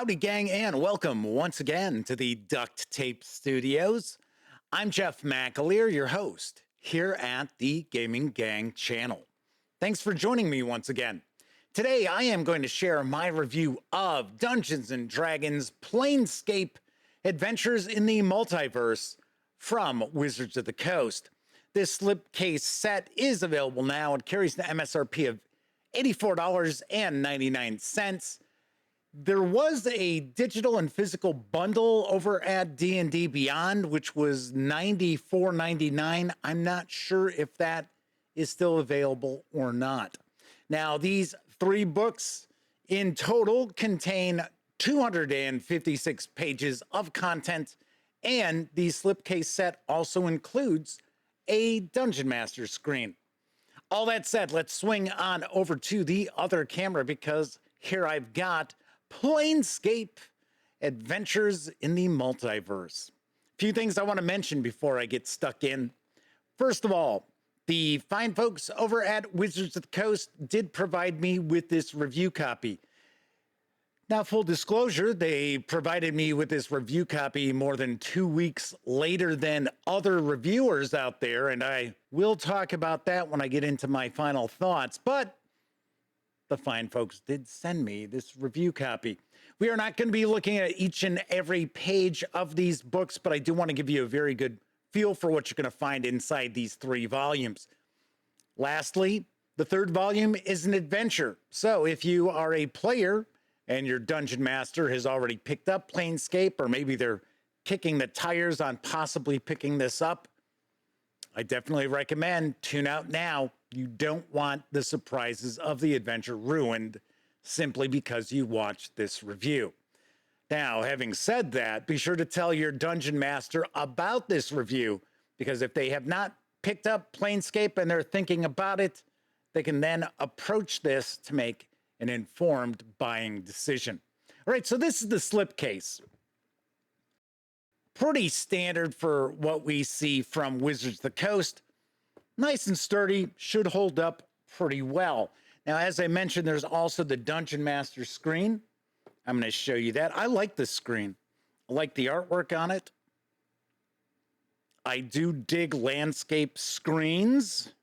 Howdy, gang, and welcome once again to the Duct Tape Studios. I'm Jeff McAleer, your host here at the Gaming Gang channel. Thanks for joining me once again. Today, I am going to share my review of Dungeons Dragons Planescape Adventures in the Multiverse from Wizards of the Coast. This slipcase set is available now and carries the MSRP of $84.99. There was a digital and physical bundle over at D&D Beyond, which was $94.99. I'm not sure if that is still available or not. Now, these three books in total contain 256 pages of content, and the slipcase set also includes a Dungeon Master screen. All that said, let's swing on over to the other camera because here I've got Planescape Adventures in the Multiverse. A few things I want to mention before I get stuck in. First of all, the fine folks over at Wizards of the Coast did provide me with this review copy. Now, full disclosure, they provided me with this review copy more than 2 weeks later than other reviewers out there, and I will talk about that when I get into my final thoughts, but the fine folks did send me this review copy. We are not going to be looking at each and every page of these books, but I do want to give you a very good feel for what you're going to find inside these three volumes. Lastly, the third volume is an adventure. So if you are a player and your dungeon master has already picked up Planescape, or maybe they're kicking the tires on possibly picking this up, I definitely recommend tune out now. You don't want the surprises of the adventure ruined simply because you watched this review. Now, having said that, be sure to tell your dungeon master about this review, because if they have not picked up Planescape and they're thinking about it, they can then approach this to make an informed buying decision. All right, so this is the slipcase. Pretty standard for what we see from Wizards of the Coast. Nice and sturdy, should hold up pretty well. Now, as I mentioned, there's also the Dungeon Master screen. I'm going to show you that. I like this screen. I like the artwork on it. I do dig landscape screens.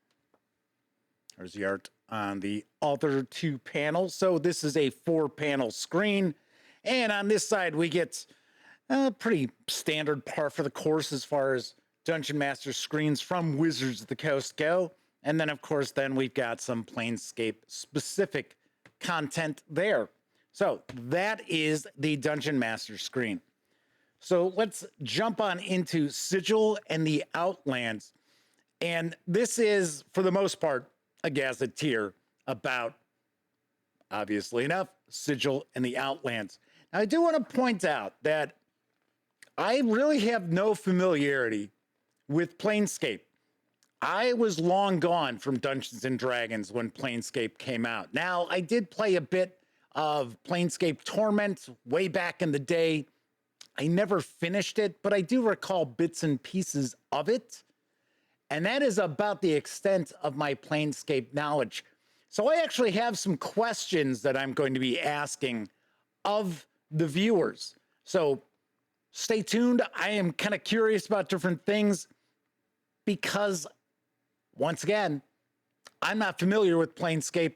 There's the art on the other two panels. So this is a 4-panel screen. And on this side, we get a pretty standard par for the course as far as Dungeon Master screens from Wizards of the Coast go. And then, of course, then we've got some Planescape-specific content there. So that is the Dungeon Master screen. So let's jump on into Sigil and the Outlands. And this is, for the most part, a gazetteer about, obviously enough, Sigil and the Outlands. Now, I do want to point out that I really have no familiarity with Planescape. I was long gone from Dungeons and Dragons when Planescape came out. Now, I did play a bit of Planescape Torment way back in the day. I never finished it, but I do recall bits and pieces of it. And that is about the extent of my Planescape knowledge. So I actually have some questions that I'm going to be asking of the viewers. So stay tuned. I am kind of curious about different things because, once again, I'm not familiar with Planescape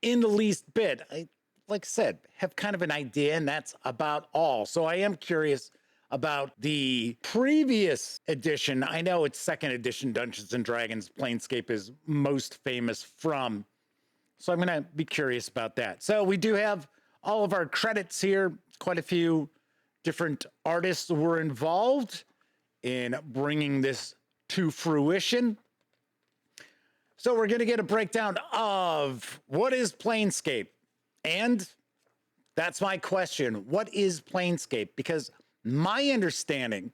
in the least bit. I, like I said, have kind of an idea, and that's about all. So I am curious about the previous edition. I know it's 2nd edition Dungeons and Dragons Planescape is most famous from. So I'm going to be curious about that. So we do have all of our credits here. Quite a few different artists were involved in bringing this to fruition. So we're going to get a breakdown of what is Planescape. And that's my question. What is Planescape? Because my understanding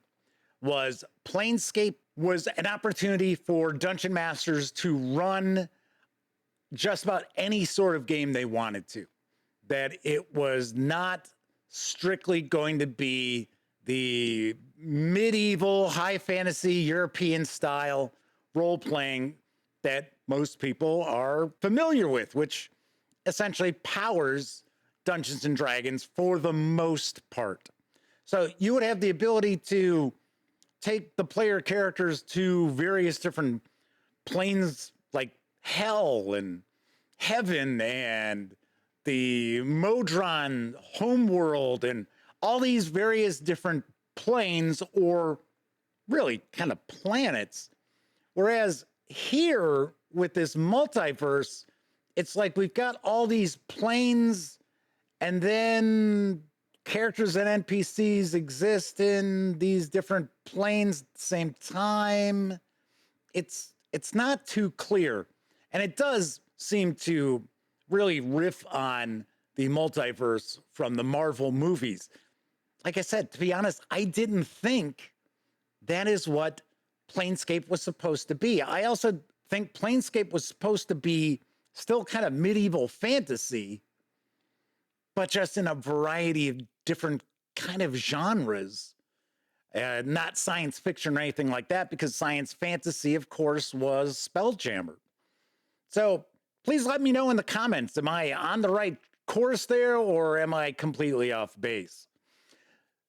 was Planescape was an opportunity for dungeon masters to run just about any sort of game they wanted to. That it was not strictly going to be the medieval high fantasy European style role-playing that most people are familiar with, which essentially powers Dungeons and Dragons for the most part. So you would have the ability to take the player characters to various different planes like hell and heaven and the Modron homeworld and all these various different planes or really kind of planets. Whereas here with this multiverse, it's like we've got all these planes and then characters and NPCs exist in these different planes at the same time. It's not too clear. And it does seem to really riff on the multiverse from the Marvel movies. Like I said, to be honest, I didn't think that is what Planescape was supposed to be. I also think Planescape was supposed to be still kind of medieval fantasy, but just in a variety of different kind of genres. Not science fiction or anything like that, because science fantasy, of course, was Spelljammer. So please let me know in the comments, am I on the right course there or am I completely off base?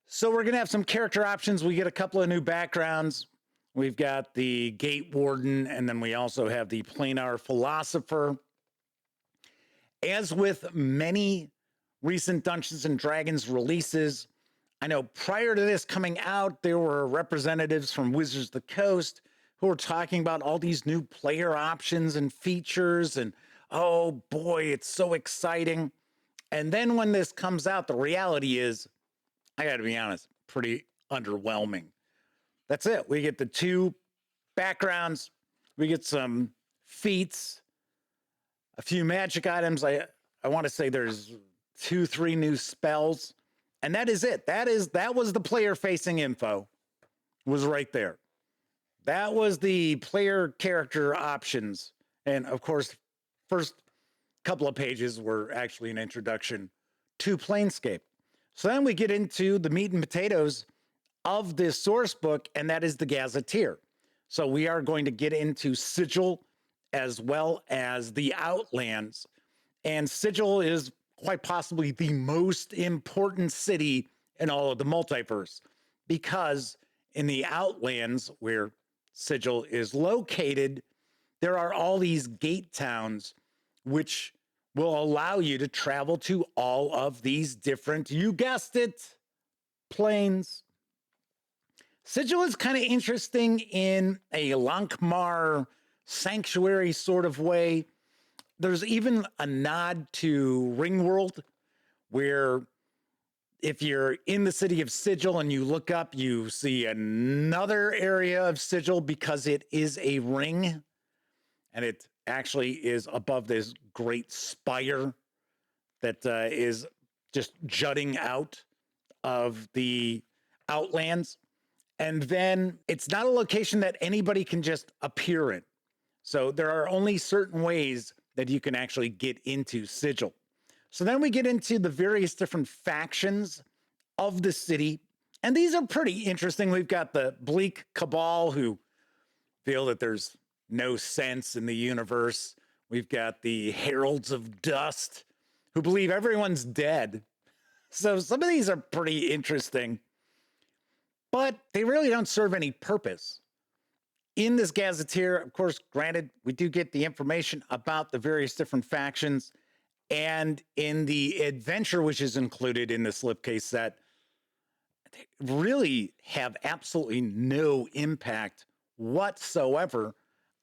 So we're going to have some character options. We get a couple of new backgrounds. We've got the Gate Warden, and then we also have the Planar Philosopher. As with many recent Dungeons and Dragons releases, I know prior to this coming out, there were representatives from Wizards of the Coast who were talking about all these new player options and features, and oh boy, it's so exciting. And then when this comes out, the reality is, I gotta be honest, pretty underwhelming. That's it. We get the two backgrounds, we get some feats, a few magic items. I want to say there's 2-3 new spells, and that is it. That was the player facing info, was right there. That was the player character options. And of course, first couple of pages were actually an introduction to Planescape. So then we get into the meat and potatoes of this source book, and that is the Gazetteer. So we are going to get into Sigil as well as the Outlands. And Sigil is quite possibly the most important city in all of the multiverse, because in the Outlands, where Sigil is located, there are all these gate towns which will allow you to travel to all of these different, you guessed it, planes. Sigil is kind of interesting in a Lankmar sanctuary sort of way. There's even a nod to Ringworld, where if you're in the city of Sigil and you look up, you see another area of Sigil because it is a ring, and it actually is above this great spire that is just jutting out of the Outlands. And then it's not a location that anybody can just appear in. So there are only certain ways that you can actually get into Sigil. So then we get into the various different factions of the city. And these are pretty interesting. We've got the Bleak Cabal, who feel that there's no sense in the universe. We've got the Heralds of Dust, who believe everyone's dead. So some of these are pretty interesting, but they really don't serve any purpose. In this Gazetteer, of course, granted, we do get the information about the various different factions, and in the adventure, which is included in the slipcase set, they really have absolutely no impact whatsoever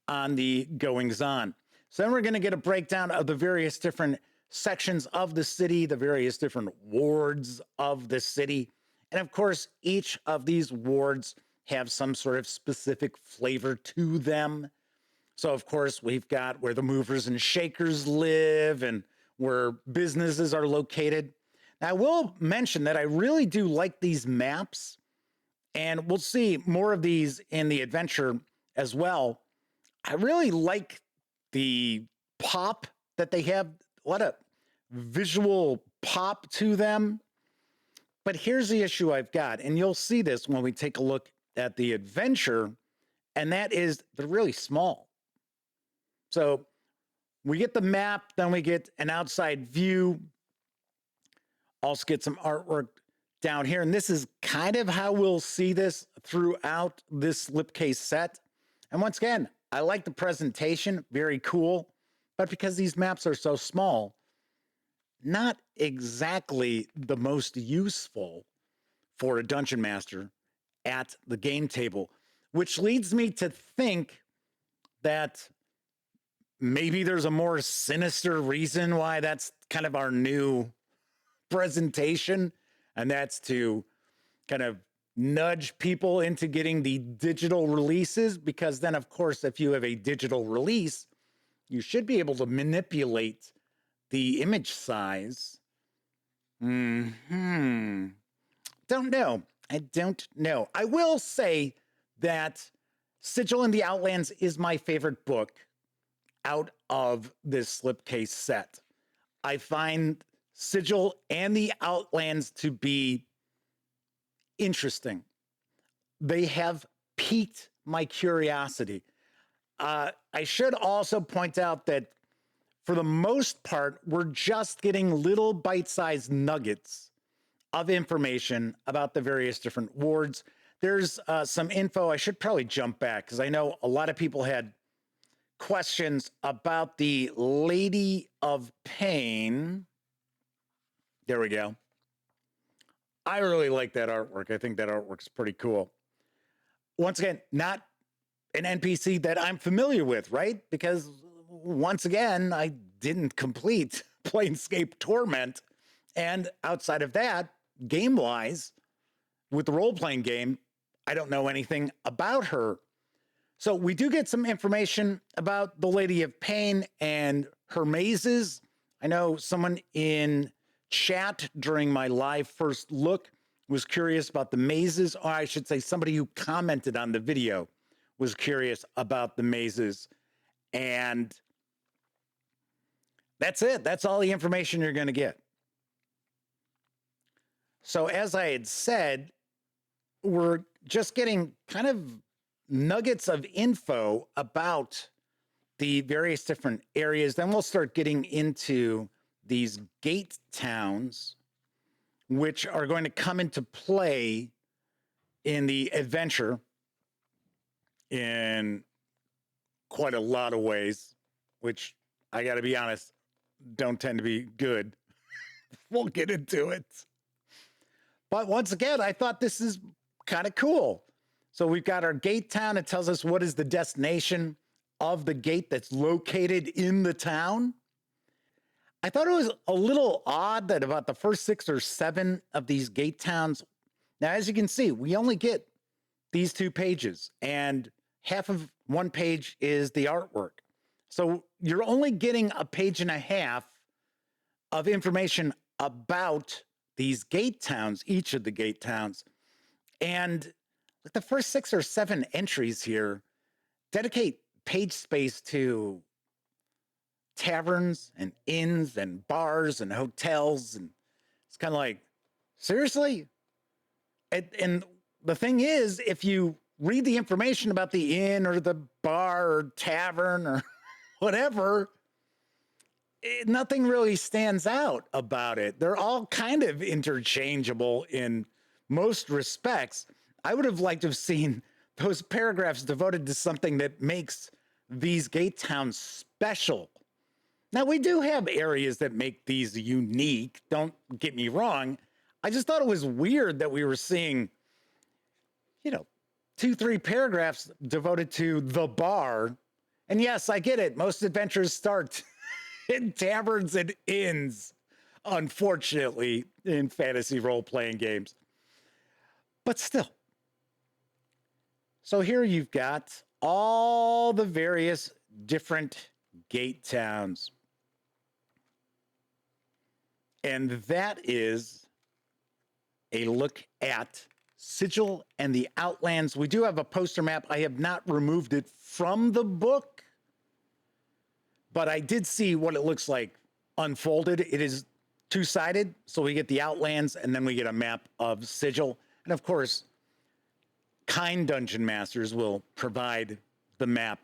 on the goings-on. So then we're going to get a breakdown of the various different sections of the city, the various different wards of the city. And of course, each of these wards have some sort of specific flavor to them. So of course, we've got where the movers and shakers live and where businesses are located. Now, I will mention that I really do like these maps, and we'll see more of these in the adventure as well. I really like the pop that they have. What a visual pop to them. But here's the issue I've got, and you'll see this when we take a look at the adventure, and that is they're really small. So we get the map, then we get an outside view. Also get some artwork down here. And this is kind of how we'll see this throughout this slipcase set. And once again, I like the presentation, very cool. But because these maps are so small, not exactly the most useful for a dungeon master at the game table, which leads me to think that maybe there's a more sinister reason why that's kind of our new presentation, and that's to kind of nudge people into getting the digital releases, because then, of course, if you have a digital release, you should be able to manipulate the image size. Don't know. I don't know. I will say that Sigil and the Outlands is my favorite book out of this slipcase set. I find Sigil and the Outlands to be interesting. They have piqued my curiosity. I should also point out that for the most part, we're just getting little bite-sized nuggets of information about the various different wards. There's some info. I should probably jump back because I know a lot of people had questions about the Lady of Pain. There we go. I really like that artwork. I think that artwork's pretty cool. Once again, not an NPC that I'm familiar with, right? Because once again, I didn't complete Planescape Torment. And outside of that, game-wise, with the role-playing game, I don't know anything about her. So we do get some information about the Lady of Pain and her mazes. I know someone in chat during my live first look was curious about the mazes, or I should say somebody who commented on the video was curious about the mazes. And that's it. That's all the information you're going to get. So as I had said, we're just getting kind of nuggets of info about the various different areas. Then we'll start getting into these gate towns, which are going to come into play in the adventure in quite a lot of ways, which I got to be honest, don't tend to be good. We'll get into it. But once again, I thought this is kind of cool. So we've got our gate town. It tells us what is the destination of the gate that's located in the town. I thought it was a little odd that about the first 6 or 7 of these gate towns. Now, as you can see, we only get these 2 pages, and half of one page is the artwork. So you're only getting a page and a half of information about these gate towns, each of the gate towns. And like the first 6 or 7 entries here dedicate page space to taverns and inns and bars and hotels. And it's kind of like, seriously? And the thing is, if you read the information about the inn or the bar or tavern or whatever, nothing really stands out about it. They're all kind of interchangeable in most respects. I would have liked to have seen those paragraphs devoted to something that makes these gate towns special. Now, we do have areas that make these unique, don't get me wrong. I just thought it was weird that we were seeing, 2, 3 paragraphs devoted to the bar. And yes, I get it. Most adventures start in taverns and inns, unfortunately, in fantasy role-playing games. But still. So here you've got all the various different gate towns. And that is a look at Sigil and the Outlands. We do have a poster map. I have not removed it from the book, but I did see what it looks like unfolded. It is 2-sided, so we get the Outlands, and then we get a map of Sigil. And of course, kind dungeon masters will provide the map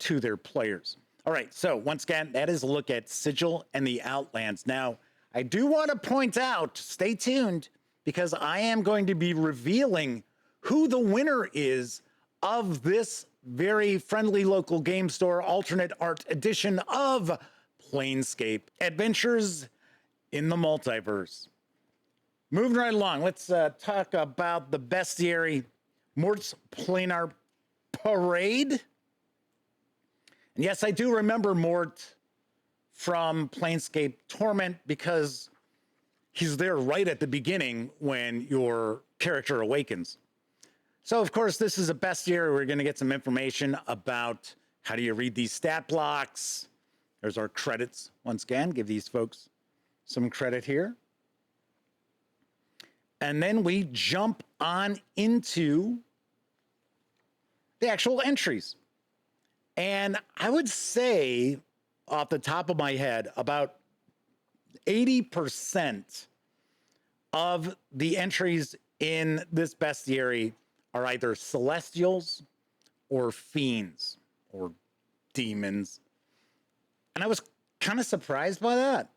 to their players. All right, so once again, that is a look at Sigil and the Outlands. Now, I do want to point out, stay tuned, because I am going to be revealing who the winner is of this very friendly local game store alternate art edition of Planescape Adventures in the Multiverse. Moving right along, let's talk about the bestiary, Morte's Planar Parade. And yes, I do remember Morte from Planescape Torment because he's there right at the beginning when your character awakens. So, of course, this is a bestiary. We're going to get some information about how do you read these stat blocks. There's our credits. Once again, give these folks some credit here. And then we jump on into the actual entries. And I would say, off the top of my head, about 80% of the entries in this bestiary are either celestials or fiends or demons. And I was kind of surprised by that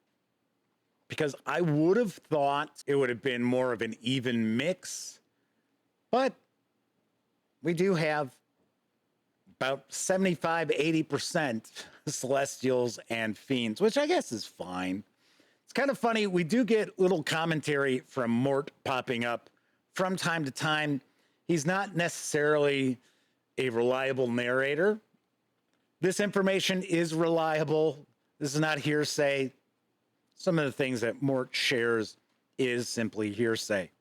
because I would have thought it would have been more of an even mix. But we do have about 75, 80% celestials and fiends, which I guess is fine. It's kind of funny. We do get little commentary from Morte popping up from time to time. He's not necessarily a reliable narrator. This information is reliable. This is not hearsay. Some of the things that Morte shares is simply hearsay.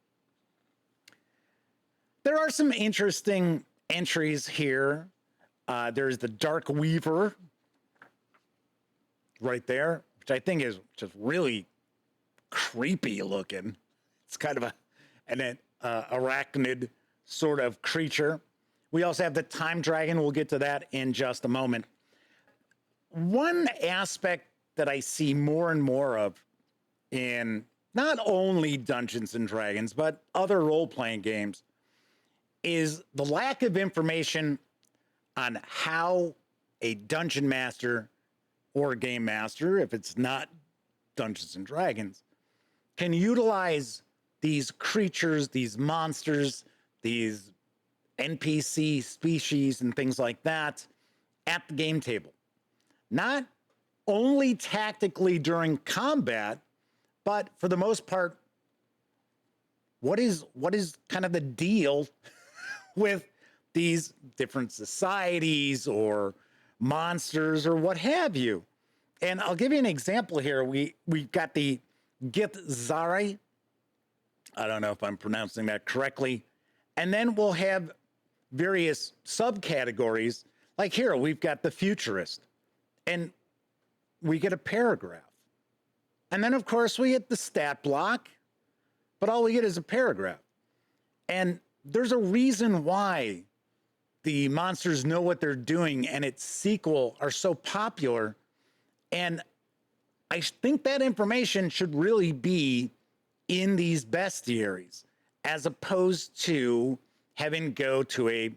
There are some interesting entries here. There's the Dark Weaver right there, which I think is just really creepy looking. It's kind of an arachnid sort of creature. We also have the Time Dragon. We'll get to that in just a moment. One aspect that I see more and more of in not only Dungeons and Dragons, but other role-playing games is the lack of information on how a dungeon master or a game master, if it's not Dungeons and Dragons, can utilize these creatures, these monsters, these NPC species and things like that at the game table. Not only tactically during combat, but for the most part, what is kind of the deal with these different societies or monsters or what have you? And I'll give you an example here. We've got the Githzari. I don't know if I'm pronouncing that correctly. And then we'll have various subcategories. Like here, we've got the Futurist. And we get a paragraph. And then, of course, we get the stat block. But all we get is a paragraph. And there's a reason why the Monsters Know What They're Doing and its sequel are so popular. And I think that information should really be in these bestiaries, as opposed to having go to a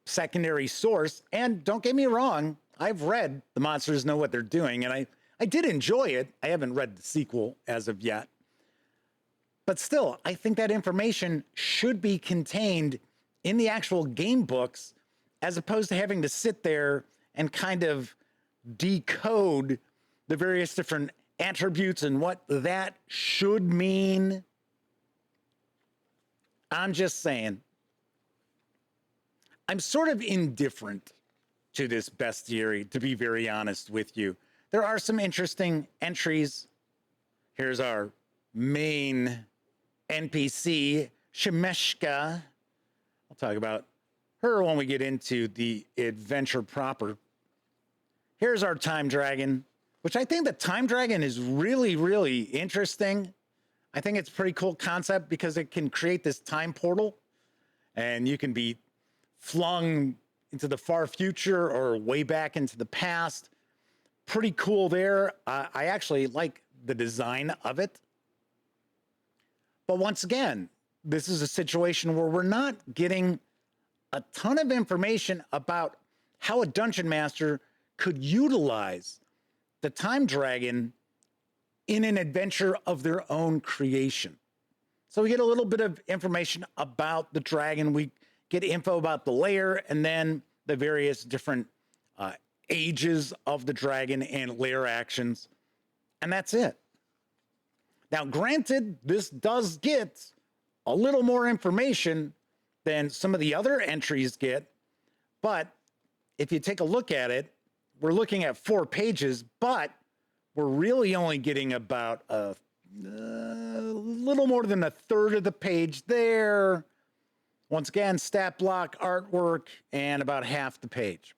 secondary source. And don't get me wrong, I've read The Monsters Know What They're Doing, and I did enjoy it. I haven't read the sequel as of yet. But still, I think that information should be contained in the actual game books, as opposed to having to sit there and kind of decode the various different attributes and what that should mean. I'm just saying, I'm sort of indifferent to this bestiary, to be very honest with you. There are some interesting entries. Here's our main NPC, Shemeshka. I'll talk about her when we get into the adventure proper. Here's our Time Dragon, which I think the Time Dragon is really, really interesting. I think it's a pretty cool concept because it can create this time portal and you can be flung into the far future or way back into the past. Pretty cool there. I actually like the design of it. But once again, this is a situation where we're not getting a ton of information about how a dungeon master could utilize the Time Dragon in an adventure of their own creation. So we get a little bit of information about the dragon. We get info about the lair and then the various different ages of the dragon and lair actions. And that's it. Now, granted, this does get a little more information than some of the other entries get, but if you take a look at it, we're looking at 4 pages, but we're really only getting about a little more than a third of the page there. Once again, stat block, artwork, and about half the page.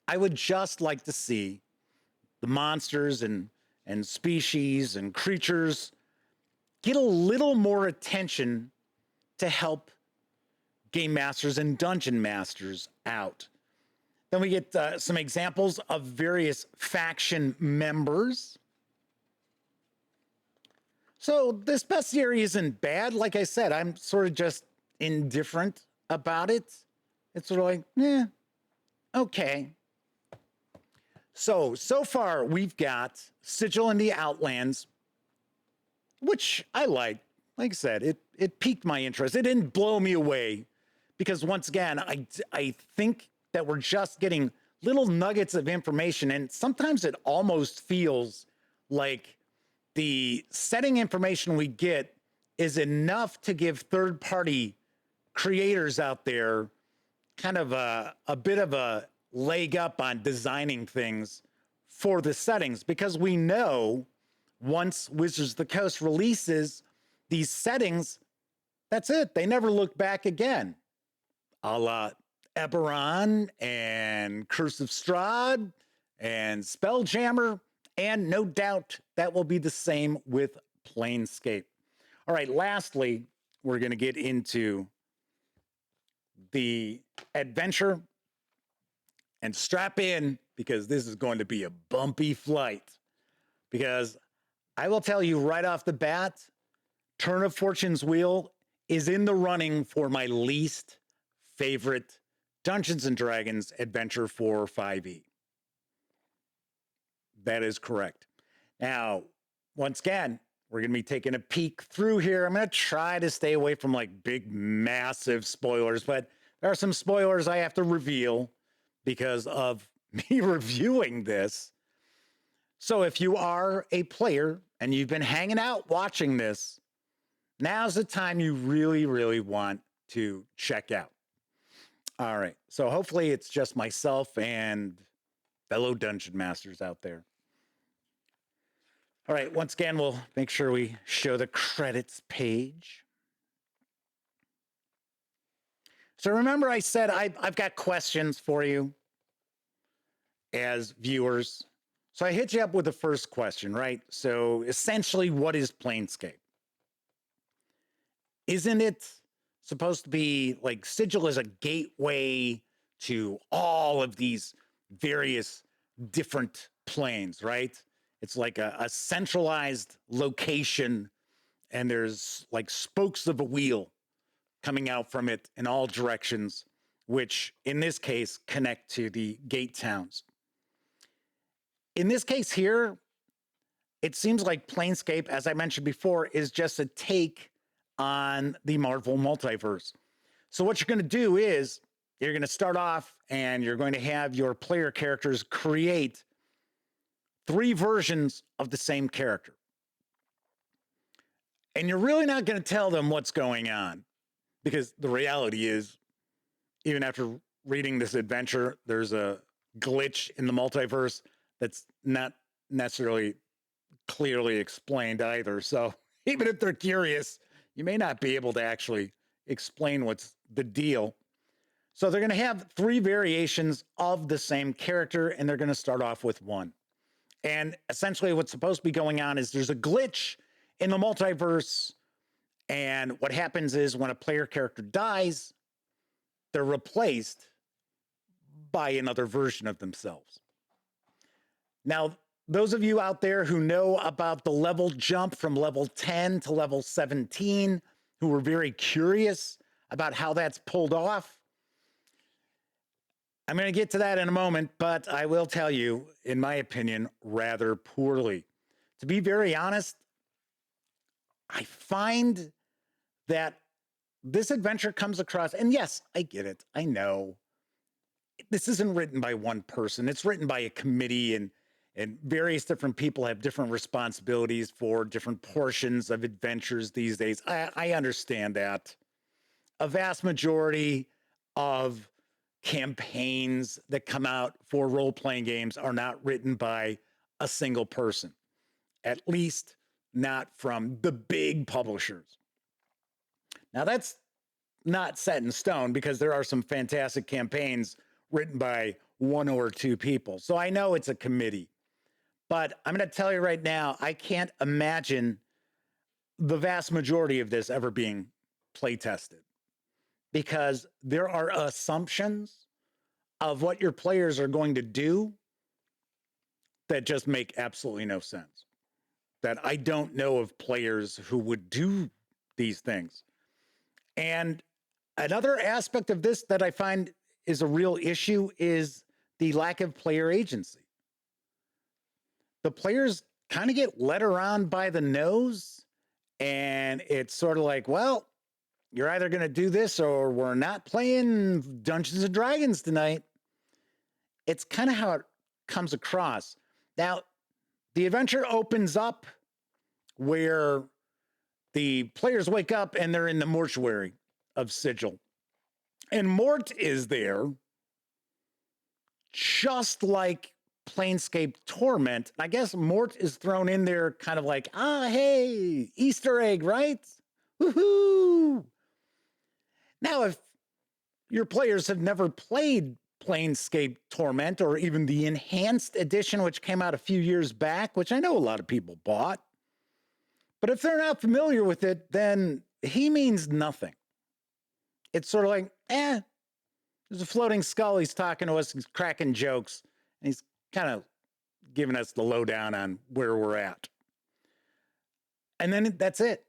I would just like to see the monsters and species and creatures get a little more attention to help game masters and dungeon masters out. Then we get some examples of various faction members. So this bestiary isn't bad. Like I said, I'm sort of just indifferent about it. It's sort of like, okay. So far we've got Sigil in the Outlands, which I like. Like I said, it piqued my interest. It didn't blow me away because once again, I think that we're just getting little nuggets of information, and sometimes it almost feels like the setting information we get is enough to give third-party creators out there kind of a bit of a leg up on designing things for the settings, because we know once Wizards of the Coast releases these settings, that's it. They never look back again. A la Eberron and Curse of Strahd and Spelljammer, and no doubt that will be the same with Planescape. All right, lastly, we're going to get into the adventure, and strap in because this is going to be a bumpy flight. Because I will tell you right off the bat, Turn of Fortune's Wheel is in the running for my least favorite Dungeons and Dragons adventure for 5e. That is correct. Now, once again, we're going to be taking a peek through here. I'm going to try to stay away from like big, massive spoilers, but there are some spoilers I have to reveal because of me reviewing this. So if you are a player and you've been hanging out watching this, now's the time you really, really want to check out. All right. So hopefully it's just myself and fellow dungeon masters out there. All right. Once again, we'll make sure we show the credits page. So remember I said I've got questions for you as viewers. So I hit you up with the first question, right? So essentially, what is Planescape? Isn't it supposed to be like Sigil is a gateway to all of these various different planes, right? It's like a centralized location, and there's like spokes of a wheel coming out from it in all directions, which in this case connect to the gate towns. In this case here, it seems like Planescape, as I mentioned before, is just a take on the Marvel Multiverse. So what you're going to do is you're going to start off and you're going to have your player characters create 3 versions of the same character. And you're really not going to tell them what's going on, because the reality is, even after reading this adventure, there's a glitch in the multiverse that's not necessarily clearly explained either. So even if they're curious, you may not be able to actually explain what's the deal. So they're going to have 3 variations of the same character, and they're going to start off with 1. And essentially what's supposed to be going on is there's a glitch in the multiverse, and what happens is when a player character dies, they're replaced by another version of themselves. Now, those of you out there who know about the level jump from level 10 to level 17, who were very curious about how that's pulled off, I'm going to get to that in a moment, but I will tell you, in my opinion, rather poorly. to be very honest, I find that this adventure comes across, and yes, I get it. I know this isn't written by one person. It's written by a committee, and various different people have different responsibilities for different portions of adventures these days. I understand that. A vast majority of campaigns that come out for role-playing games are not written by a single person, at least not from the big publishers. Now, that's not set in stone because there are some fantastic campaigns written by one or two people. So I know it's a committee, but I'm going to tell you right now, I can't imagine the vast majority of this ever being play tested, because there are assumptions of what your players are going to do that just make absolutely no sense. That I don't know of players who would do these things. And another aspect of this that I find is a real issue is the lack of player agency. The players kind of get led around by the nose, and it's sort of like, well, you're either going to do this or we're not playing Dungeons and Dragons tonight. It's kind of how it comes across. Now, the adventure opens up where the players wake up and they're in the mortuary of Sigil. And Morte is there, just like Planescape Torment. I guess Morte is thrown in there kind of like, hey, Easter egg, right? Woohoo! Now, if your players have never played Planescape Torment or even the enhanced edition, which came out a few years back, which I know a lot of people bought, but if they're not familiar with it, then he means nothing. It's sort of like, there's a floating skull. He's talking to us. He's cracking jokes. And he's kind of giving us the lowdown on where we're at. And then that's it.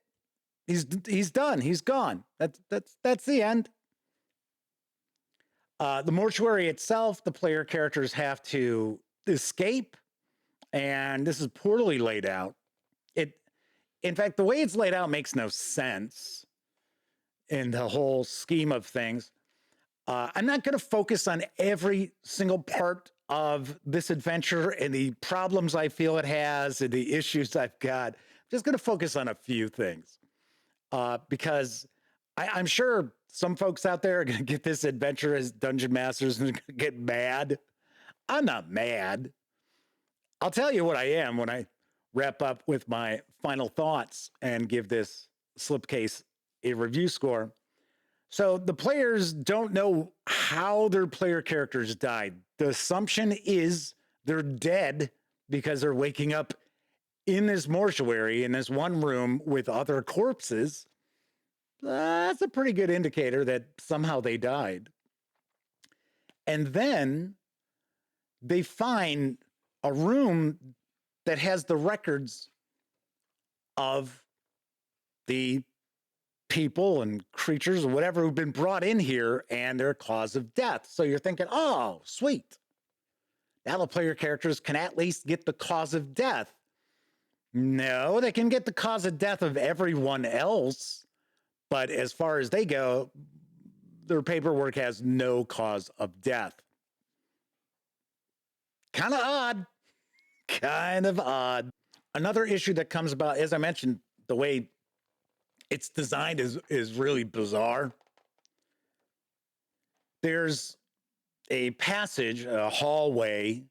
He's done. He's gone. That's the end. The mortuary itself, the player characters have to escape. And this is poorly laid out. In fact, the way it's laid out makes no sense in the whole scheme of things. I'm not going to focus on every single part of this adventure and the problems I feel it has and the issues I've got. I'm just going to focus on a few things because I'm sure some folks out there are going to get this adventure as dungeon masters and get mad. I'm not mad. I'll tell you what I am when I wrap up with my final thoughts and give this slipcase a review score. So the players don't know how their player characters died. The assumption is they're dead because they're waking up in this mortuary in this one room with other corpses. That's a pretty good indicator that somehow they died. And then they find a room that has the records of the people and creatures or whatever who've been brought in here and their cause of death. So you're thinking, oh, sweet. Now the player characters can at least get the cause of death. No, they can get the cause of death of everyone else. But as far as they go, their paperwork has no cause of death. Kind of odd. Kind of odd. Another issue that comes about, as I mentioned, the way it's designed is really bizarre. There's a passage, a hallway,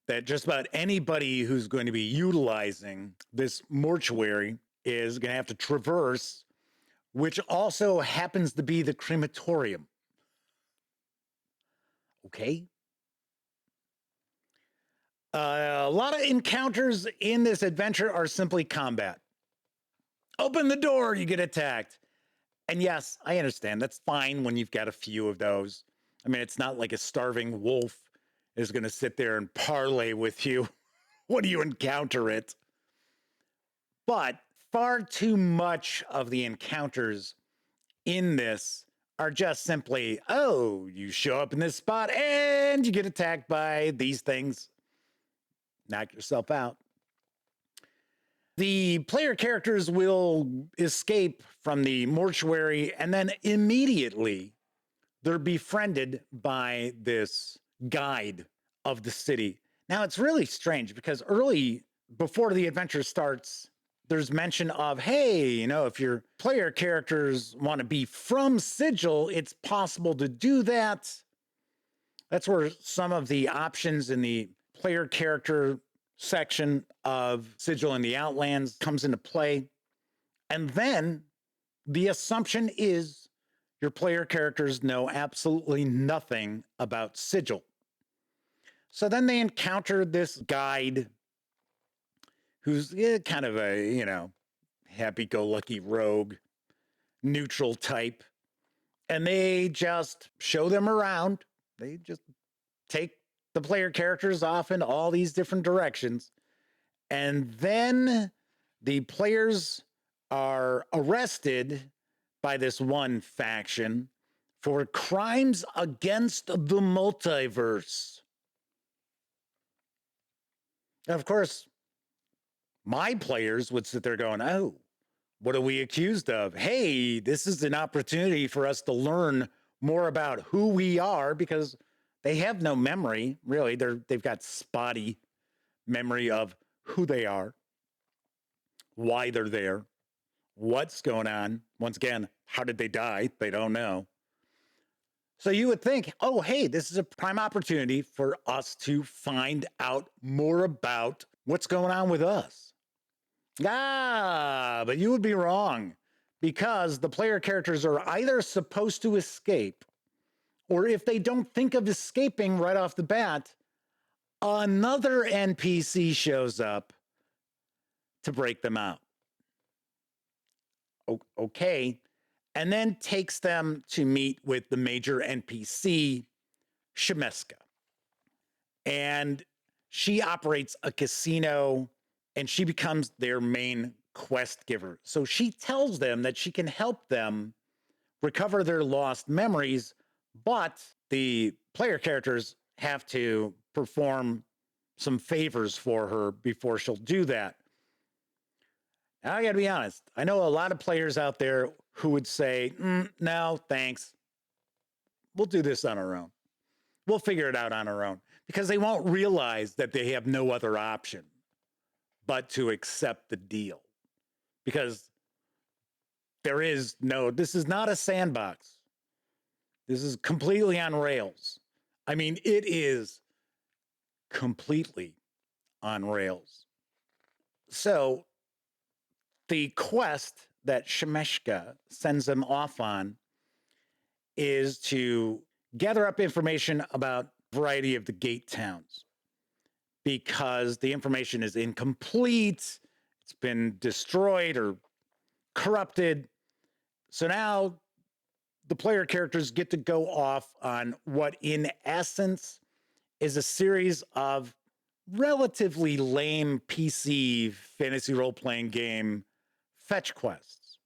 that just about anybody who's going to be utilizing this mortuary is going to have to traverse, which also happens to be the crematorium. Okay. A lot of encounters in this adventure are simply combat. Open the door, you get attacked. And yes, I understand. That's fine when you've got a few of those. I mean, it's not like a starving wolf is going to sit there and parlay with you when you encounter it. But far too much of the encounters in this are just simply, oh, you show up in this spot and you get attacked by these things. Knock yourself out. The player characters will escape from the mortuary, and then immediately they're befriended by this guide of the city. Now, it's really strange because early, before the adventure starts, there's mention of, hey, you know, if your player characters want to be from Sigil, it's possible to do that. That's where some of the options in the player character section of Sigil and the Outlands comes into play. And then the assumption is your player characters know absolutely nothing about Sigil. So then they encounter this guide who's kind of a, you know, happy-go-lucky rogue, neutral type. And they just show them around. They just take the player characters off in all these different directions. And then the players are arrested by this one faction for crimes against the multiverse. And of course, my players would sit there going, oh, what are we accused of? Hey, this is an opportunity for us to learn more about who we are, because they have no memory, really. They've got spotty memory of who they are, why they're there, what's going on. Once again, how did they die? They don't know. So you would think, oh, hey, this is a prime opportunity for us to find out more about what's going on with us. But you would be wrong, because the player characters are either supposed to escape, or if they don't think of escaping right off the bat, another NPC shows up to break them out. Okay. And then takes them to meet with the major NPC, Shemeska. And she operates a casino, and she becomes their main quest giver. So she tells them that she can help them recover their lost memories, but the player characters have to perform some favors for her before she'll do that. Now, I gotta be honest, I know a lot of players out there who would say, no, thanks. We'll do this on our own. We'll figure it out on our own, because they won't realize that they have no other option but to accept the deal. Because this is not a sandbox. This is completely on rails. I mean, it is completely on rails. So the quest that Shemeska sends them off on is to gather up information about a variety of the gate towns, because the information is incomplete. It's been destroyed or corrupted. So now the player characters get to go off on what, in essence, is a series of relatively lame PC fantasy role-playing game fetch quests.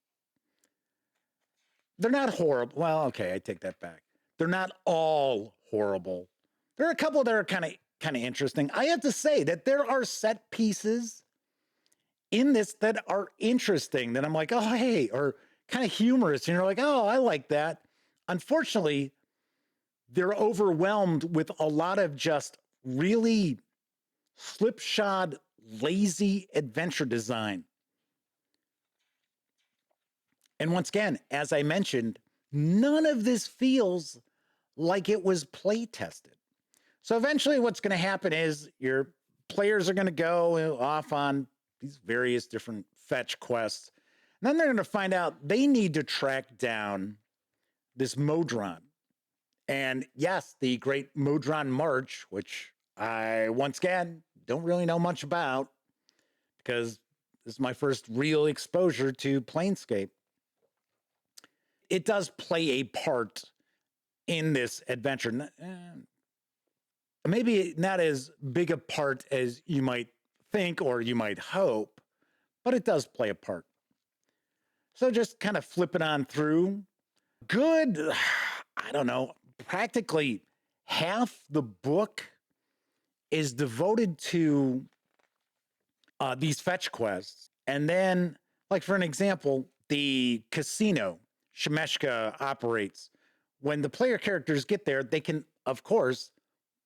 They're not horrible. Well, okay, I take that back. They're not all horrible. There are a couple that are kind of interesting. I have to say that there are set pieces in this that are interesting, that I'm like, oh, hey, or kind of humorous. And you're like, oh, I like that. Unfortunately, they're overwhelmed with a lot of just really slipshod, lazy adventure design. And once again, as I mentioned, none of this feels like it was play tested. So eventually what's going to happen is your players are going to go off on these various different fetch quests. And then they're going to find out they need to track down this Modron. And yes, the Great Modron March, which I, once again, don't really know much about, because this is my first real exposure to Planescape. It does play a part in this adventure. Maybe not as big a part as you might think or you might hope, but it does play a part. So just kind of flipping on through. Good, I don't know, practically half the book is devoted to these fetch quests. And then, like for an example, the casino Shemeshka operates. When the player characters get there, they can, of course,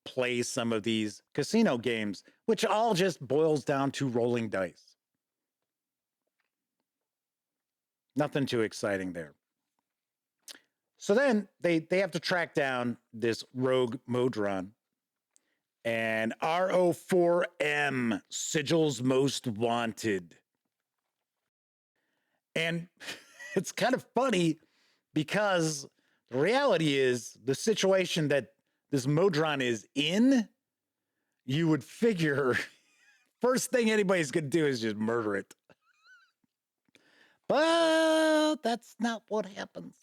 play some of these casino games, which all just boils down to rolling dice. Nothing too exciting there. So then they have to track down this rogue Modron. And RO4M, Sigil's Most Wanted. And it's kind of funny because the reality is the situation that this Modron is in, you would figure first thing anybody's going to do is just murder it. But that's not what happens.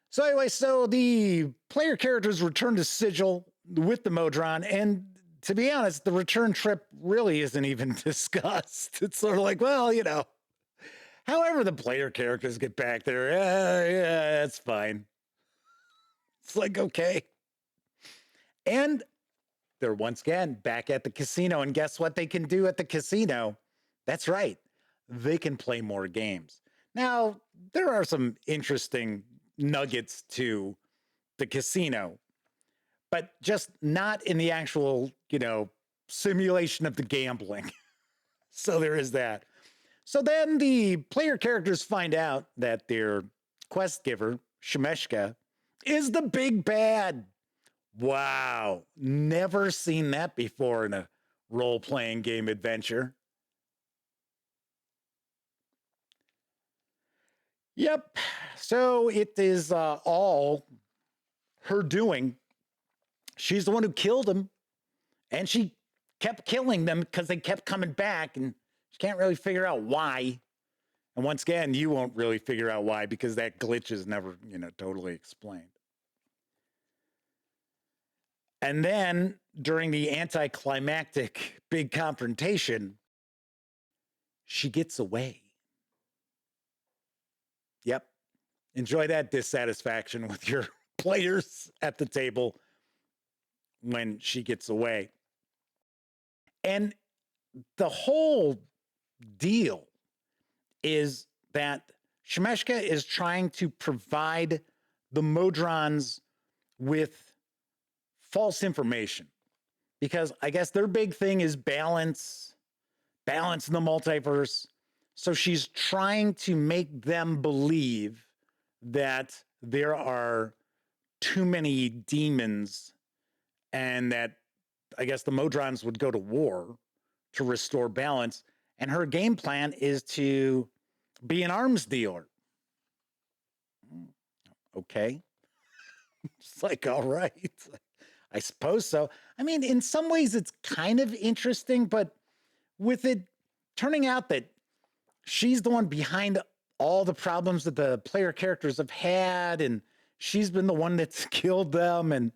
So anyway, so the player characters return to Sigil with the Modron, and to be honest, the return trip really isn't even discussed. It's sort of like, well, you know, however the player characters get back there, yeah, it's fine. It's like, okay. And they're once again back at the casino, and guess what they can do at the casino? That's right. They can play more games. Now, there are some interesting nuggets to the casino, but just not in the actual, you know, simulation of the gambling. So there is that. So then the player characters find out that their quest giver, Shemeshka, is the big bad. Wow. Never seen that before in a role-playing game adventure. Yep. So it is all her doing. She's the one who killed him, and she kept killing them because they kept coming back, and she can't really figure out why. And once again, you won't really figure out why because that glitch is never, you know, totally explained. And then during the anticlimactic big confrontation, she gets away. Yep. Enjoy that dissatisfaction with your players at the table when she gets away. And the whole deal is that Shemeshka is trying to provide the Modrons with false information because I guess their big thing is balance in the multiverse. So she's trying to make them believe that there are too many demons and that I guess the Modrons would go to war to restore balance. And her game plan is to be an arms dealer. Okay. It's like, all right. I suppose so. I mean, in some ways it's kind of interesting, but with it turning out that she's the one behind all the problems that the player characters have had, and she's been the one that's killed them, and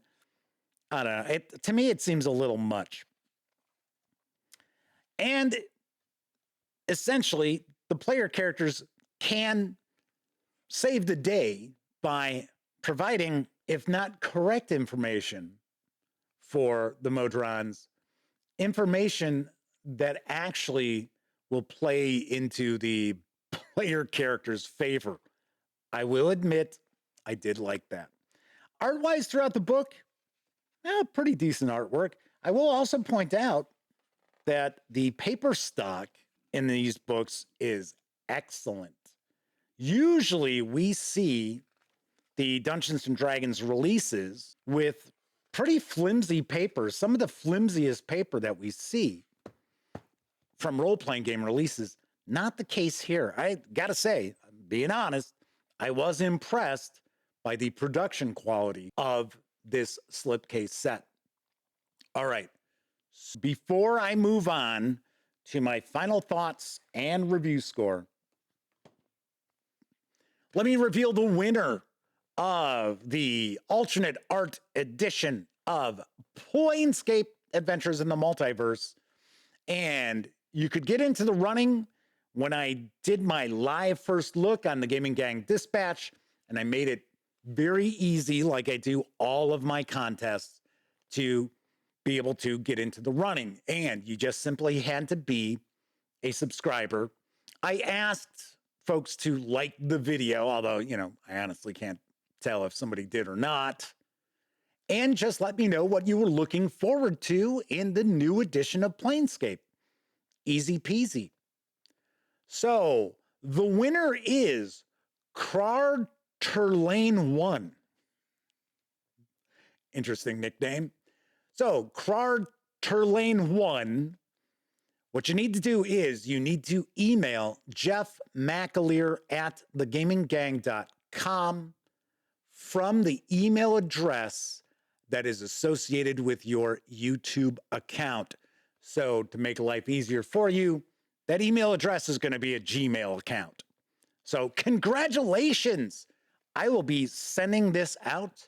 I don't know. To me, it seems a little much. And essentially, the player characters can save the day by providing, if not correct information for the Modrons, information that actually will play into the player character's favor. I will admit, I did like that. Art-wise throughout the book, pretty decent artwork. I will also point out that the paper stock in these books is excellent. Usually we see the Dungeons and Dragons releases with pretty flimsy paper, some of the flimsiest paper that we see from role-playing game releases. Not the case here. I gotta say, being honest, I was impressed by the production quality of this slipcase set. All right, so before I move on to my final thoughts and review score, let me reveal the winner of the alternate art edition of Planescape Adventures in the Multiverse. And you could get into the running when I did my live first look on the Gaming Gang Dispatch, and I made it very easy, like I do all of my contests, to be able to get into the running. And you just simply had to be a subscriber I asked folks to like the video, although, I honestly can't tell if somebody did or not. And just let me know what you were looking forward to in the new edition of Planescape. Easy peasy. So the winner is Krar Turlane 1. Interesting nickname. So Krar Turlane 1, what you need to do is you need to email Jeff McAleer at thegaminggang.com from the email address that is associated with your YouTube account. So to make life easier for you, that email address is going to be a Gmail account. So congratulations. I will be sending this out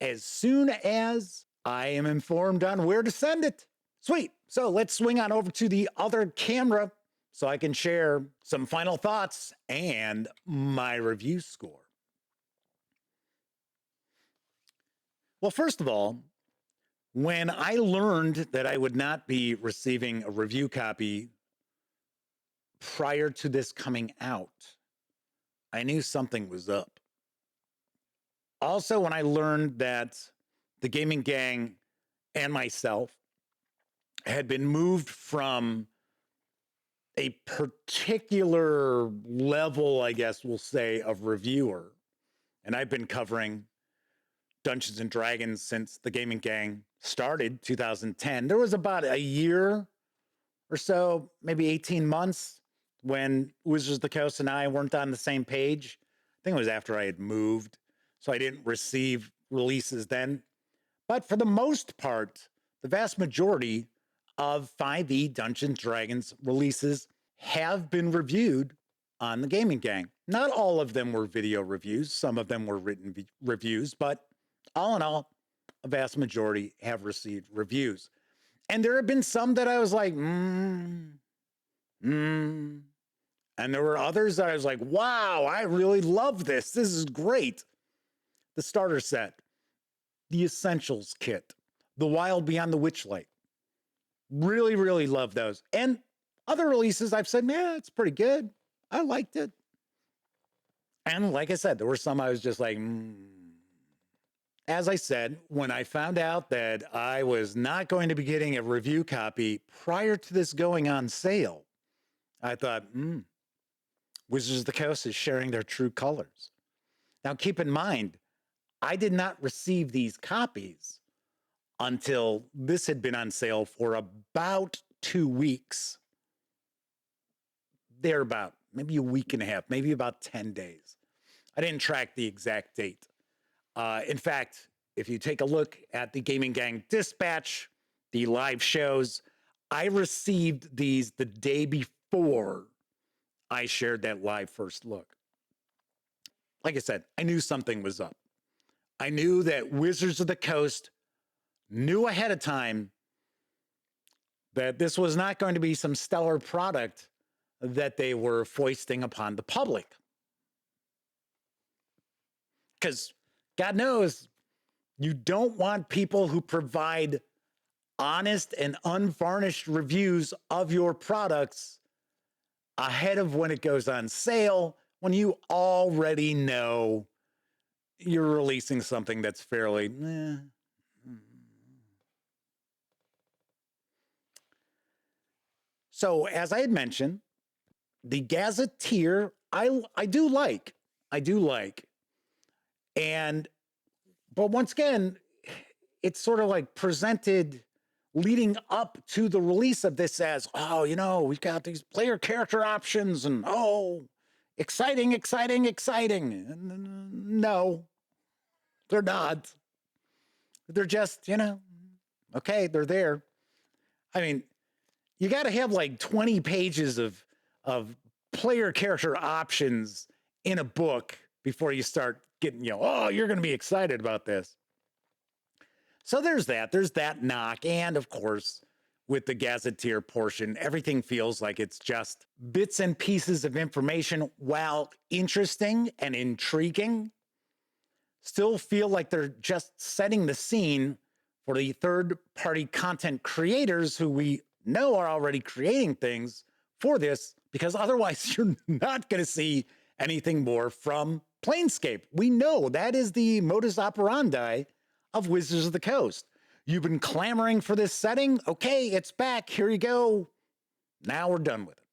as soon as I am informed on where to send it. Sweet. So let's swing on over to the other camera so I can share some final thoughts and my review score. Well, first of all, when I learned that I would not be receiving a review copy prior to this coming out, I knew something was up. Also, when I learned that the Gaming Gang and myself had been moved from a particular level, I guess we'll say, of reviewer, and I've been covering Dungeons and Dragons since the Gaming Gang started, 2010. There was about a year or so, maybe 18 months, when Wizards of the Coast and I weren't on the same page. I think it was after I had moved, so I didn't receive releases then. But for the most part, the vast majority of 5e Dungeons Dragons releases have been reviewed on the Gaming Gang. Not all of them were video reviews. Some of them were written reviews, but all in all, a vast majority have received reviews. And there have been some that I was like, And there were others that I was like, wow, I really love this. This is great. The starter set, the Essentials kit, the Wild Beyond the Witchlight. Really, really love those. And other releases I've said, yeah, it's pretty good. I liked it. And like I said, there were some I was just like, As I said, when I found out that I was not going to be getting a review copy prior to this going on sale, I thought, Wizards of the Coast is sharing their true colors. Now, keep in mind, I did not receive these copies until this had been on sale for about 2 weeks. Thereabout, maybe a week and a half, maybe about 10 days. I didn't track the exact date. In fact, if you take a look at the Gaming Gang Dispatch, the live shows, I received these the day before I shared that live first look. Like I said, I knew something was up. I knew that Wizards of the Coast knew ahead of time that this was not going to be some stellar product that they were foisting upon the public. Because God knows, you don't want people who provide honest and unvarnished reviews of your products ahead of when it goes on sale, when you already know you're releasing something that's fairly So, as I had mentioned, the Gazetteer, I do like. But once again, it's sort of like presented leading up to the release of this as, we've got these player character options and, exciting. And no, they're not. They're just, okay, they're there. I mean, you got to have like 20 pages of player character options in a book before you start getting, you're going to be excited about this. So there's that knock. And of course, with the Gazetteer portion, everything feels like it's just bits and pieces of information, while interesting and intriguing, still feel like they're just setting the scene for the third-party content creators who we know are already creating things for this because otherwise you're not going to see anything more from Planescape. We know that is the modus operandi of Wizards of the Coast. You've been clamoring for this setting. Okay, it's back. Here you go. Now we're done with it,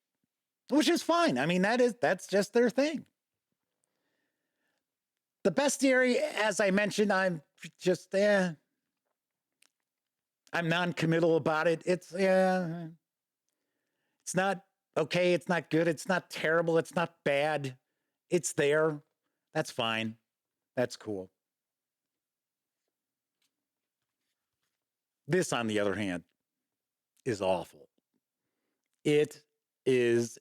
which is fine. I mean, that's just their thing. The bestiary, as I mentioned, I'm just I'm non-committal about it. It's not okay. It's not good. It's not terrible. It's not bad. It's there. That's fine. That's cool. This, on the other hand, is awful. It is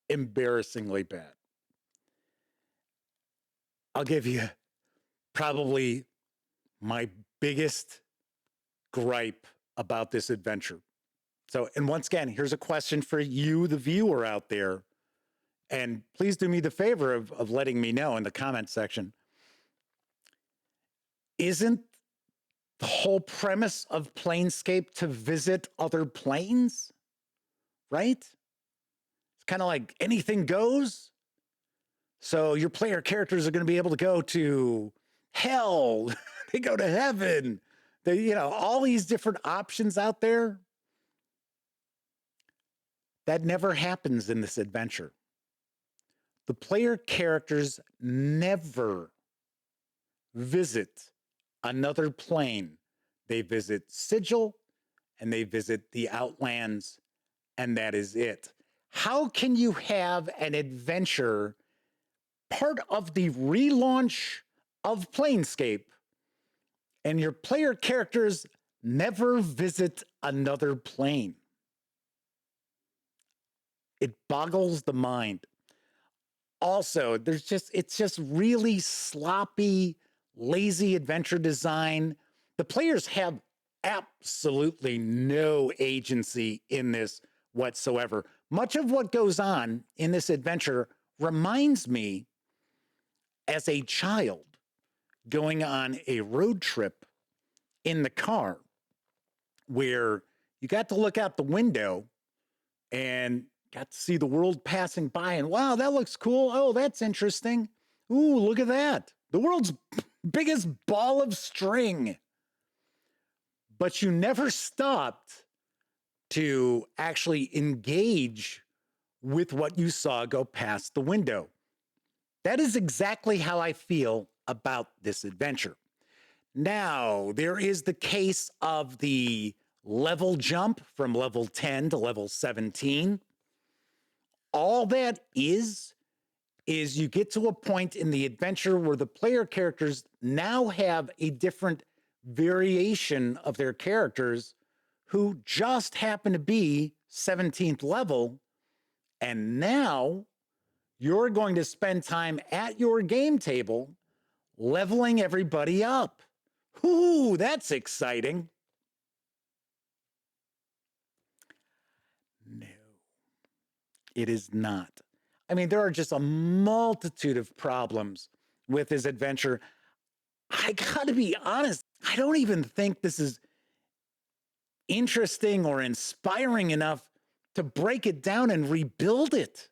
embarrassingly bad. I'll give you probably my biggest gripe about this adventure. So, and once again, here's a question for you, the viewer out there. And please do me the favor of letting me know in the comment section. Isn't the whole premise of Planescape to visit other planes? Right? It's kind of like anything goes. So your player characters are going to be able to go to hell. They go to heaven. They, all these different options out there. That never happens in this adventure. The player characters never visit another plane. They visit Sigil and they visit the Outlands, and that is it. How can you have an adventure part of the relaunch of Planescape and your player characters never visit another plane? It boggles the mind. Also, it's just really sloppy, lazy adventure design. The players have absolutely no agency in this whatsoever. Much of what goes on in this adventure reminds me as a child going on a road trip in the car where you got to look out the window and got to see the world passing by, and wow, that looks cool. Oh, that's interesting. Ooh, look at that. The world's biggest ball of string. But you never stopped to actually engage with what you saw go past the window. That is exactly how I feel about this adventure. Now, there is the case of the level jump from level 10 to level 17. All that is you get to a point in the adventure where the player characters now have a different variation of their characters who just happen to be 17th level. And now you're going to spend time at your game table leveling everybody up. Ooh, that's exciting. No. It is not. I mean, there are just a multitude of problems with this adventure. I gotta be honest, I don't even think this is interesting or inspiring enough to break it down and rebuild it.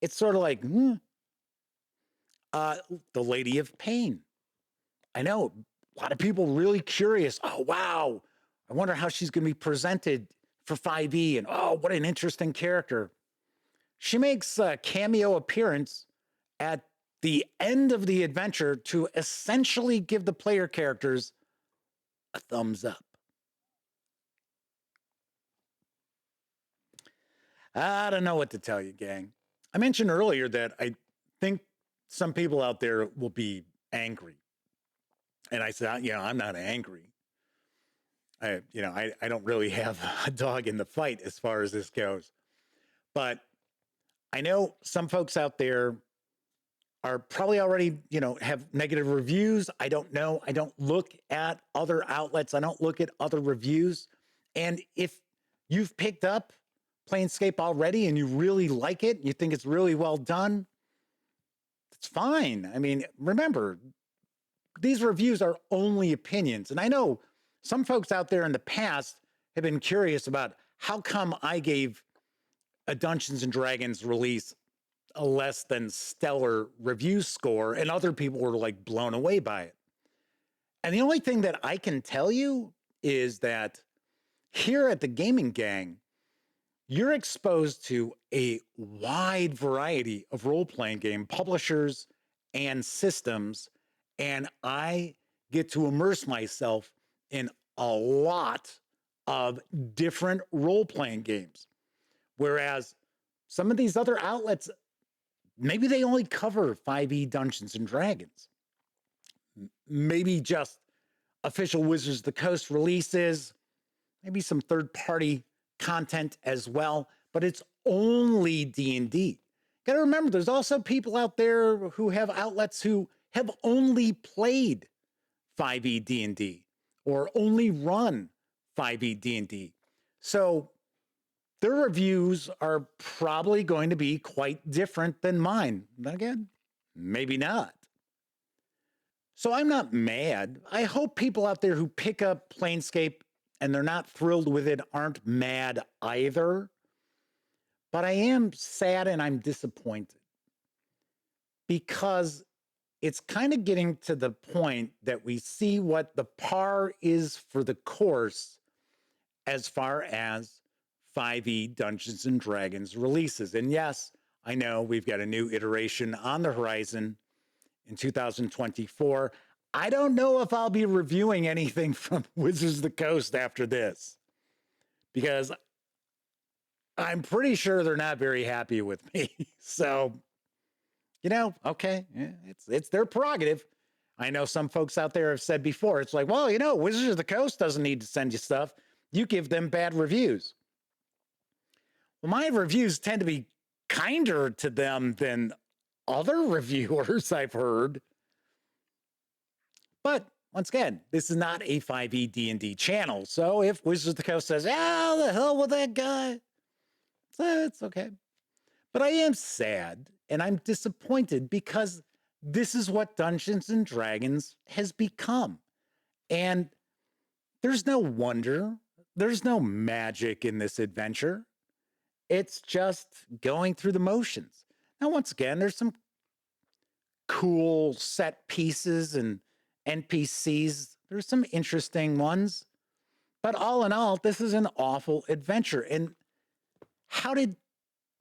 It's sort of like, the Lady of Pain. I know a lot of people really curious. Oh, wow. I wonder how she's going to be presented for 5e. And oh, what an interesting character. She makes a cameo appearance at the end of the adventure to essentially give the player characters a thumbs up. I don't know what to tell you, gang. I mentioned earlier that I think some people out there will be angry. And I said, I'm not angry. I don't really have a dog in the fight as far as this goes. But I know some folks out there are probably already, have negative reviews. I don't know. I don't look at other outlets. I don't look at other reviews. And if you've picked up Planescape already and you really like it, you think it's really well done, it's fine. I mean, remember, these reviews are only opinions. And I know some folks out there in the past have been curious about how come I gave a Dungeons and Dragons release a less than stellar review score, and other people were like blown away by it. And the only thing that I can tell you is that here at the Gaming Gang, you're exposed to a wide variety of role-playing game publishers and systems, and I get to immerse myself in a lot of different role-playing games. Whereas some of these other outlets, maybe they only cover 5e Dungeons and Dragons. Maybe just official Wizards of the Coast releases, maybe some third-party content as well, but it's only D&D. Got to remember, there's also people out there who have outlets who have only played 5e D&D or only run 5e D&D. So their reviews are probably going to be quite different than mine. Then again, maybe not. So I'm not mad. I hope people out there who pick up Planescape and they're not thrilled with it aren't mad either. But I am sad and I'm disappointed because it's kind of getting to the point that we see what the par is for the course as far as 5e Dungeons and Dragons releases. And yes, I know we've got a new iteration on the horizon in 2024. I don't know if I'll be reviewing anything from Wizards of the Coast after this, because I'm pretty sure they're not very happy with me. So, you know, okay, yeah, it's their prerogative. I know some folks out there have said before, it's like, well, you know, Wizards of the Coast doesn't need to send you stuff. You give them bad reviews. Well, my reviews tend to be kinder to them than other reviewers I've heard. But once again, this is not a 5e D&D channel. So if Wizards of the Coast says, oh, the hell with that guy, it's okay. But I am sad and I'm disappointed because this is what Dungeons and Dragons has become. And there's no wonder, there's no magic in this adventure. It's just going through the motions. Now, once again, there's some cool set pieces and NPCs. There's some interesting ones. But all in all, this is an awful adventure. And how did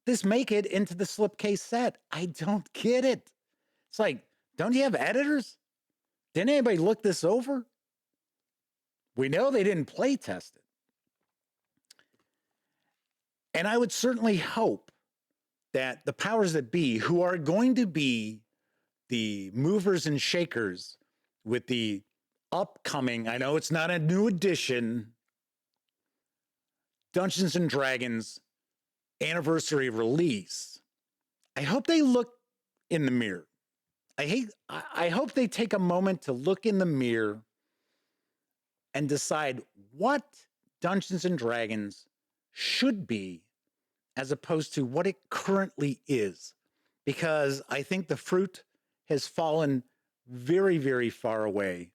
this make it into the slipcase set? I don't get it. It's like, don't you have editors? Didn't anybody look this over? We know they didn't play test it. And I would certainly hope that the powers that be, who are going to be the movers and shakers with the upcoming, I know it's not a new edition, Dungeons and Dragons anniversary release, I hope they look in the mirror. I hope they take a moment to look in the mirror and decide what Dungeons and Dragons should be as opposed to what it currently is. Because I think the fruit has fallen very, very far away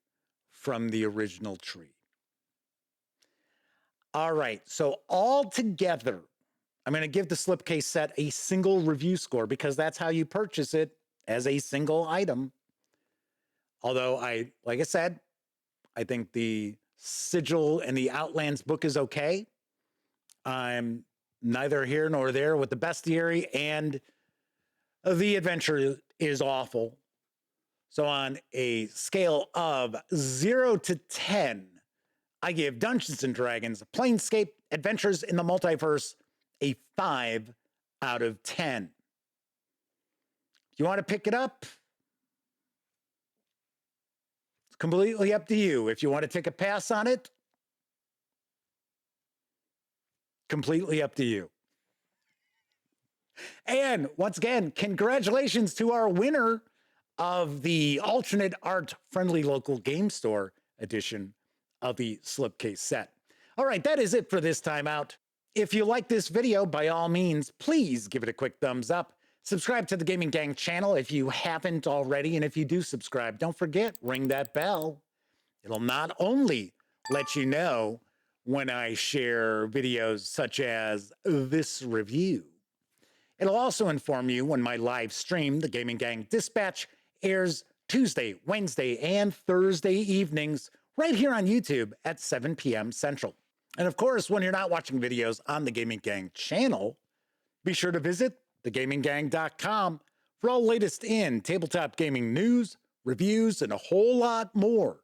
from the original tree. All right, so all together, I'm going to give the slipcase set a single review score because that's how you purchase it, as a single item. Although like I said, I think the Sigil and the Outlands book is okay. I'm neither here nor there with the bestiary, and the adventure is awful. So on a scale of 0 to 10, I give Dungeons and Dragons Planescape Adventures in the Multiverse a 5 out of 10. If you want to pick it up, it's completely up to you. If you want to take a pass on it, completely up to you. And once again, congratulations to our winner of the alternate art friendly local game store edition of the slipcase set. All right, that is it for this time out. If you like this video, by all means, please give it a quick thumbs up. Subscribe to the Gaming Gang channel if you haven't already. And if you do subscribe, don't forget, ring that bell. It'll not only let you know when I share videos such as this review, It'll also inform you when my live stream, the Gaming Gang Dispatch, airs Tuesday, Wednesday, and Thursday evenings right here on YouTube at 7 p.m. Central. And of course, when you're not watching videos on the Gaming Gang channel, be sure to visit thegaminggang.com for all latest in tabletop gaming news, reviews, and a whole lot more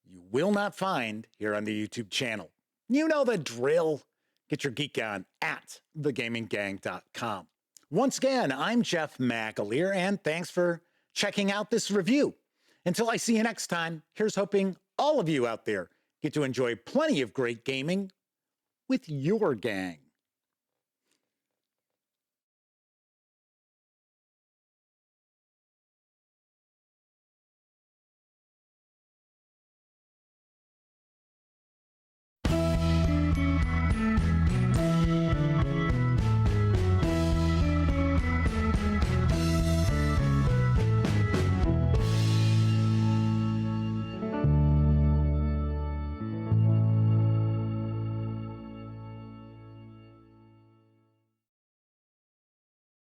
you will not find here on the YouTube channel. You know the drill. Get your geek on at thegaminggang.com. Once again, I'm Jeff McAleer, and thanks for checking out this review. Until I see you next time, here's hoping all of you out there get to enjoy plenty of great gaming with your gang.